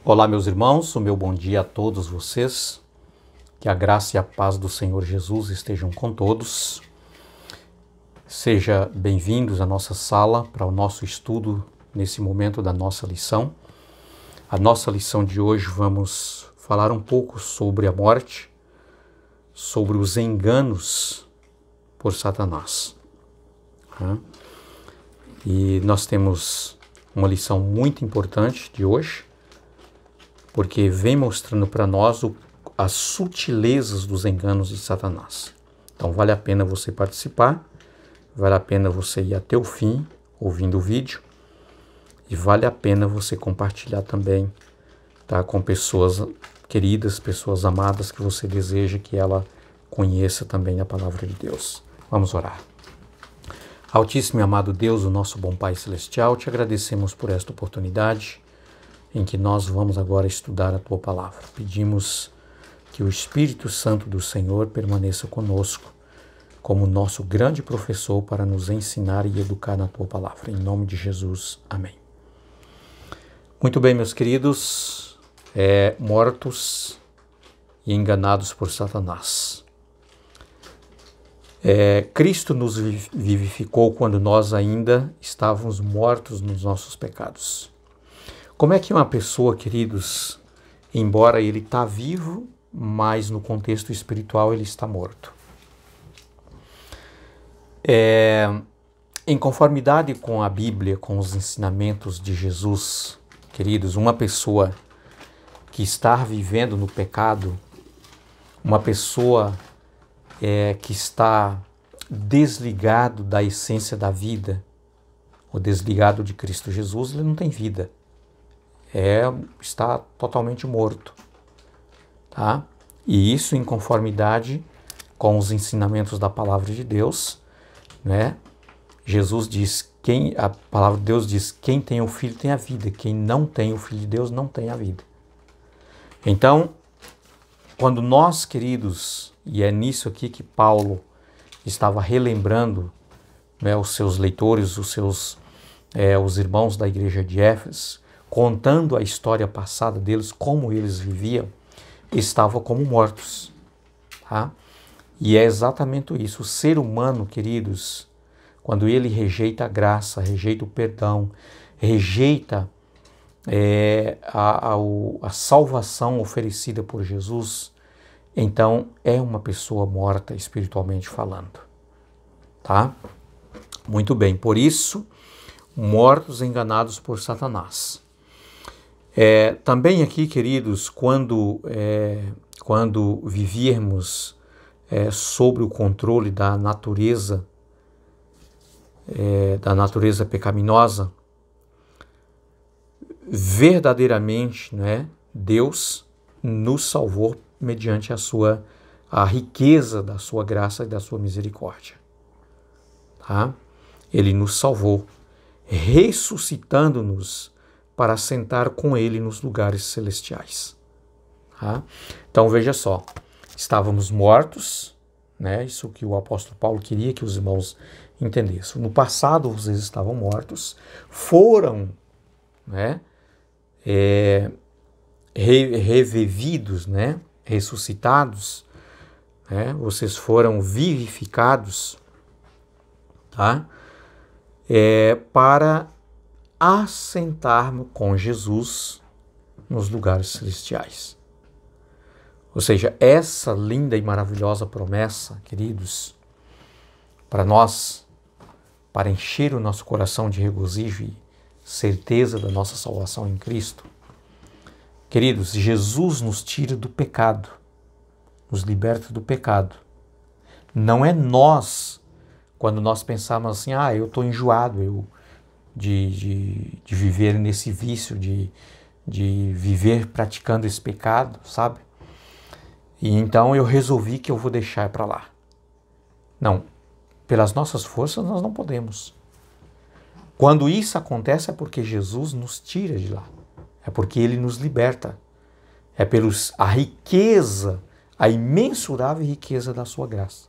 Olá, meus irmãos, o meu bom dia a todos vocês. Que a graça e a paz do Senhor Jesus estejam com todos. Sejam bem-vindos à nossa sala para o nosso estudo nesse momento da nossa lição. A nossa lição de hoje vamos falar um pouco sobre a morte, sobre os enganos por Satanás. E nós temos uma lição muito importante de hoje, porque vem mostrando para nós as sutilezas dos enganos de Satanás. Então vale a pena você participar, vale a pena você ir até o fim, ouvindo o vídeo, e vale a pena você compartilhar também, tá, com pessoas queridas, pessoas amadas que você deseja que ela conheça também a palavra de Deus. Vamos orar. Altíssimo e amado Deus, o nosso bom Pai Celestial, te agradecemos por esta oportunidade em que nós vamos agora estudar a Tua Palavra. Pedimos que o Espírito Santo do Senhor permaneça conosco como nosso grande professor para nos ensinar e educar na Tua Palavra. Em nome de Jesus. Amém. Muito bem, meus queridos, mortos e enganados por Satanás. Cristo nos vivificou quando nós ainda estávamos mortos nos nossos pecados. Como é que uma pessoa, queridos, embora ele está vivo, mas no contexto espiritual ele está morto? Em conformidade com a Bíblia, com os ensinamentos de Jesus, queridos, uma pessoa que está vivendo no pecado, uma pessoa que está desligado da essência da vida, ou desligado de Cristo Jesus, ele não tem vida. Está totalmente morto, tá? E isso em conformidade com os ensinamentos da palavra de Deus, né? Jesus diz, a palavra de Deus diz, quem tem o Filho tem a vida, quem não tem o Filho de Deus não tem a vida. Então, quando nós, queridos, e é nisso aqui que Paulo estava relembrando, né, os seus leitores, os irmãos da igreja de Éfeso, contando a história passada deles, como eles viviam, estavam como mortos. Tá? E é exatamente isso. O ser humano, queridos, quando ele rejeita a graça, rejeita o perdão, rejeita a salvação oferecida por Jesus, então é uma pessoa morta espiritualmente falando. Tá? Muito bem. Por isso, mortos enganados por Satanás. Também aqui, queridos, quando vivíamos sobre o controle da natureza pecaminosa, verdadeiramente, né, Deus nos salvou mediante a riqueza da sua graça e da sua misericórdia. Tá? Ele nos salvou, ressuscitando-nos para sentar com Ele nos lugares celestiais. Tá? Então veja só, estávamos mortos, né? Isso que o apóstolo Paulo queria que os irmãos entendessem. No passado vocês estavam mortos, foram, né, revividos, né, ressuscitados, né? Vocês foram vivificados, tá? Para assentar-me com Jesus nos lugares celestiais. Ou seja, essa linda e maravilhosa promessa, queridos, para nós, para encher o nosso coração de regozijo e certeza da nossa salvação em Cristo, queridos, Jesus nos tira do pecado, nos liberta do pecado. Não é nós, quando nós pensamos assim, eu estou enjoado, de viver nesse vício, de viver praticando esse pecado, sabe? E então eu resolvi que eu vou deixar para lá. Não, pelas nossas forças nós não podemos. Quando isso acontece é porque Jesus nos tira de lá, é porque Ele nos liberta, é a riqueza, a imensurável riqueza da sua graça.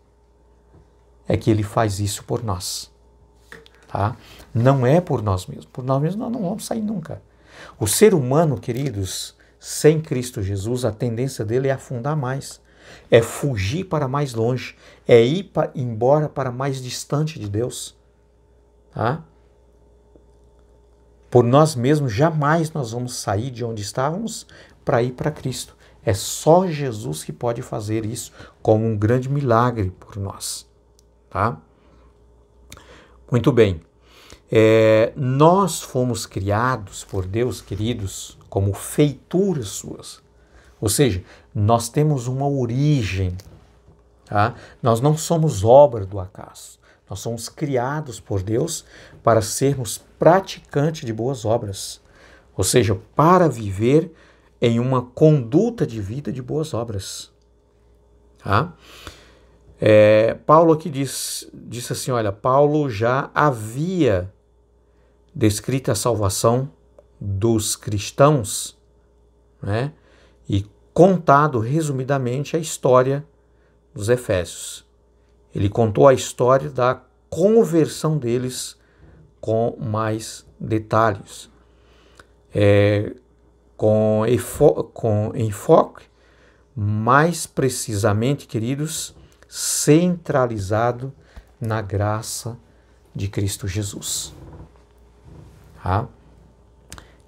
É que Ele faz isso por nós. Tá? Não é por nós mesmos. Por nós mesmos nós não vamos sair nunca. O ser humano, queridos, sem Cristo Jesus, a tendência dele é afundar mais, é fugir para mais longe, é ir embora para mais distante de Deus. Tá? Por nós mesmos, jamais nós vamos sair de onde estávamos para ir para Cristo. É só Jesus que pode fazer isso como um grande milagre por nós. Tá? Muito bem. Nós fomos criados por Deus, queridos, como feituras suas. Ou seja, nós temos uma origem. Tá? Nós não somos obra do acaso. Nós somos criados por Deus para sermos praticantes de boas obras. Ou seja, para viver em uma conduta de vida de boas obras. Tá? Paulo aqui disse assim, olha, Paulo já havia descrito a salvação dos cristãos, né? E contado resumidamente a história dos Efésios. Ele contou a história da conversão deles com mais detalhes, com enfoque mais precisamente, queridos, centralizado na graça de Cristo Jesus. Tá?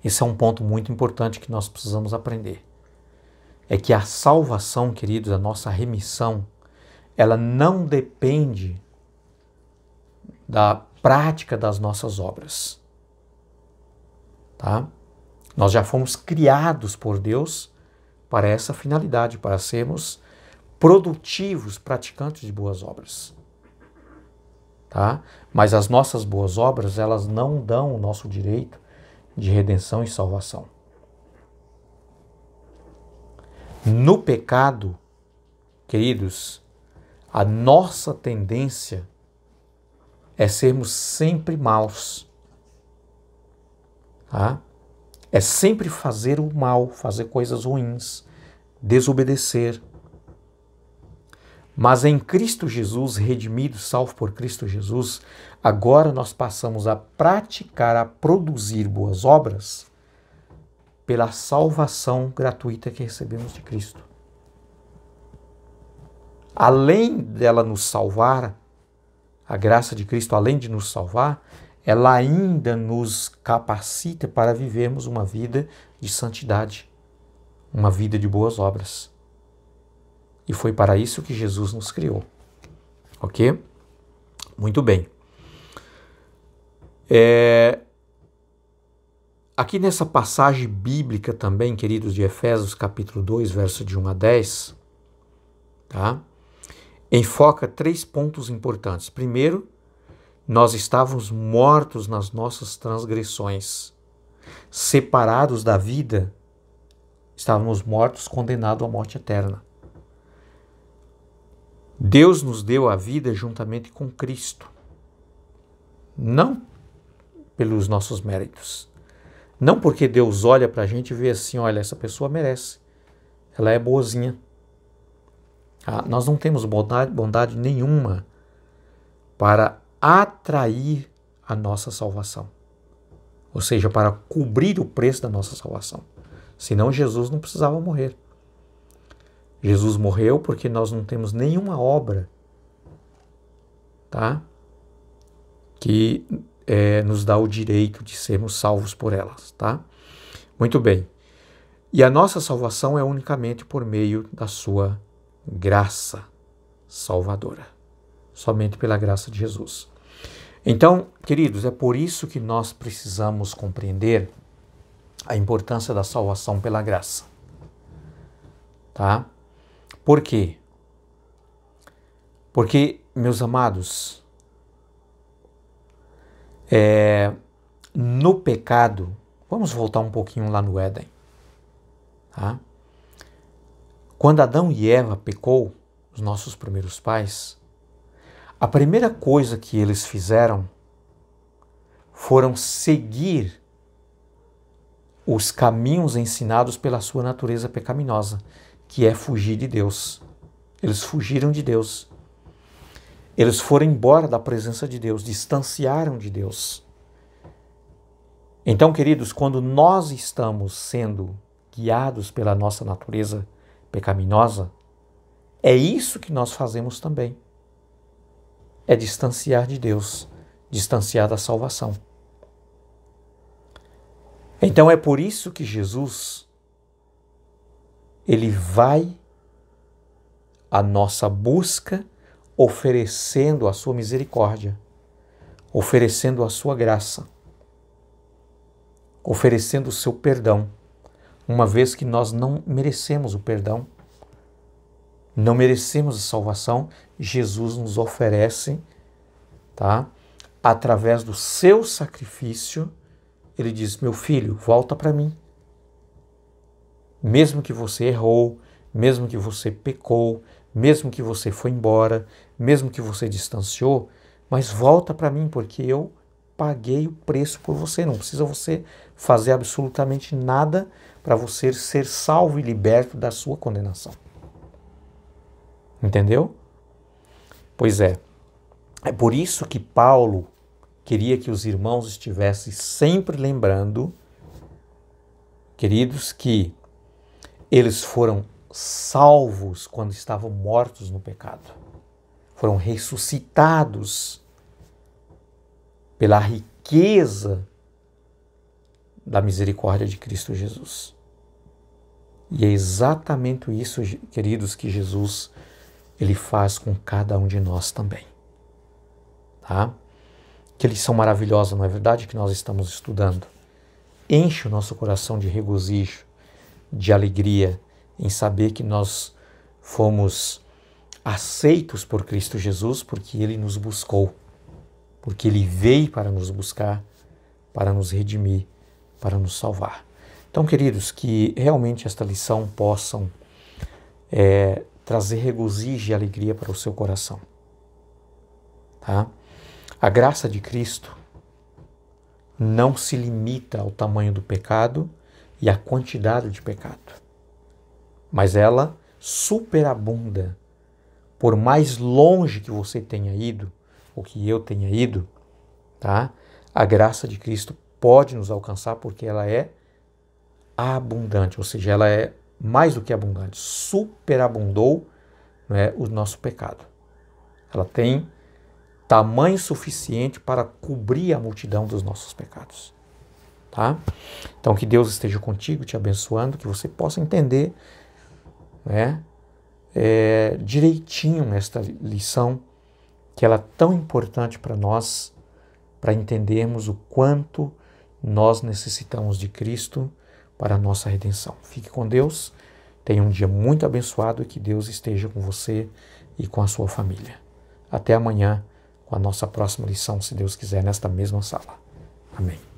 Esse é um ponto muito importante que nós precisamos aprender. É que a salvação, queridos, a nossa remissão, ela não depende da prática das nossas obras. Tá? Nós já fomos criados por Deus para essa finalidade, para sermos produtivos, praticantes de boas obras. Tá? Mas as nossas boas obras, elas não dão o nosso direito de redenção e salvação. No pecado, queridos, a nossa tendência é sermos sempre maus. Tá? É sempre fazer o mal, fazer coisas ruins, desobedecer. Mas em Cristo Jesus, redimido, salvo por Cristo Jesus, agora nós passamos a praticar, a produzir boas obras pela salvação gratuita que recebemos de Cristo. Além dela nos salvar, a graça de Cristo, além de nos salvar, ela ainda nos capacita para vivermos uma vida de santidade, uma vida de boas obras. E foi para isso que Jesus nos criou. Ok? Muito bem. Aqui nessa passagem bíblica também, queridos, de Efésios capítulo 2, verso de 1 a 10, tá? Enfoca 3 pontos importantes. Primeiro, nós estávamos mortos nas nossas transgressões, separados da vida, estávamos mortos, condenados à morte eterna. Deus nos deu a vida juntamente com Cristo, não pelos nossos méritos, não porque Deus olha para a gente e vê assim, olha, essa pessoa merece, ela é boazinha. Nós não temos bondade nenhuma para atrair a nossa salvação, ou seja, para cobrir o preço da nossa salvação, senão Jesus não precisava morrer. Jesus morreu porque nós não temos nenhuma obra, tá? Que nos dá o direito de sermos salvos por elas, tá? Muito bem. E a nossa salvação é unicamente por meio da sua graça salvadora. Somente pela graça de Jesus. Então, queridos, é por isso que nós precisamos compreender a importância da salvação pela graça. Tá? Por quê? Porque, meus amados, no pecado, vamos voltar um pouquinho lá no Éden. Tá? Quando Adão e Eva pecou, os nossos primeiros pais, a primeira coisa que eles fizeram foram seguir os caminhos ensinados pela sua natureza pecaminosa, que é fugir de Deus. Eles fugiram de Deus. Eles foram embora da presença de Deus, distanciaram de Deus. Então, queridos, quando nós estamos sendo guiados pela nossa natureza pecaminosa, é isso que nós fazemos também. É distanciar de Deus, distanciar da salvação. Então é por isso que Jesus, ele vai à nossa busca oferecendo a sua misericórdia, oferecendo a sua graça, oferecendo o seu perdão, uma vez que nós não merecemos o perdão, não merecemos a salvação, Jesus nos oferece, tá? Através do seu sacrifício, ele diz: meu filho, volta para mim. Mesmo que você errou, mesmo que você pecou, mesmo que você foi embora, mesmo que você distanciou, mas volta para mim, porque eu paguei o preço por você. Não precisa você fazer absolutamente nada para você ser salvo e liberto da sua condenação. Entendeu? Pois é. É por isso que Paulo queria que os irmãos estivessem sempre lembrando, queridos, que eles foram salvos quando estavam mortos no pecado. Foram ressuscitados pela riqueza da misericórdia de Cristo Jesus. E é exatamente isso, queridos, que Jesus ele faz com cada um de nós também. Tá? Que lição maravilhosa, não é verdade, que nós estamos estudando. Enche o nosso coração de regozijo, de alegria em saber que nós fomos aceitos por Cristo Jesus, porque Ele nos buscou, porque Ele veio para nos buscar, para nos redimir, para nos salvar. Então, queridos, que realmente esta lição possam trazer regozijo e alegria para o seu coração. Tá? A graça de Cristo não se limita ao tamanho do pecado e à quantidade de pecado, mas ela superabunda. Por mais longe que você tenha ido, ou que eu tenha ido, tá? A graça de Cristo pode nos alcançar porque ela é abundante, ou seja, ela é mais do que abundante, superabundou, né, o nosso pecado. Ela tem tamanho suficiente para cobrir a multidão dos nossos pecados. Tá? Então que Deus esteja contigo, te abençoando, que você possa entender, né, direitinho esta lição, que ela é tão importante para nós, para entendermos o quanto nós necessitamos de Cristo para a nossa redenção. Fique com Deus, tenha um dia muito abençoado e que Deus esteja com você e com a sua família. Até amanhã com a nossa próxima lição, se Deus quiser, nesta mesma sala. Amém.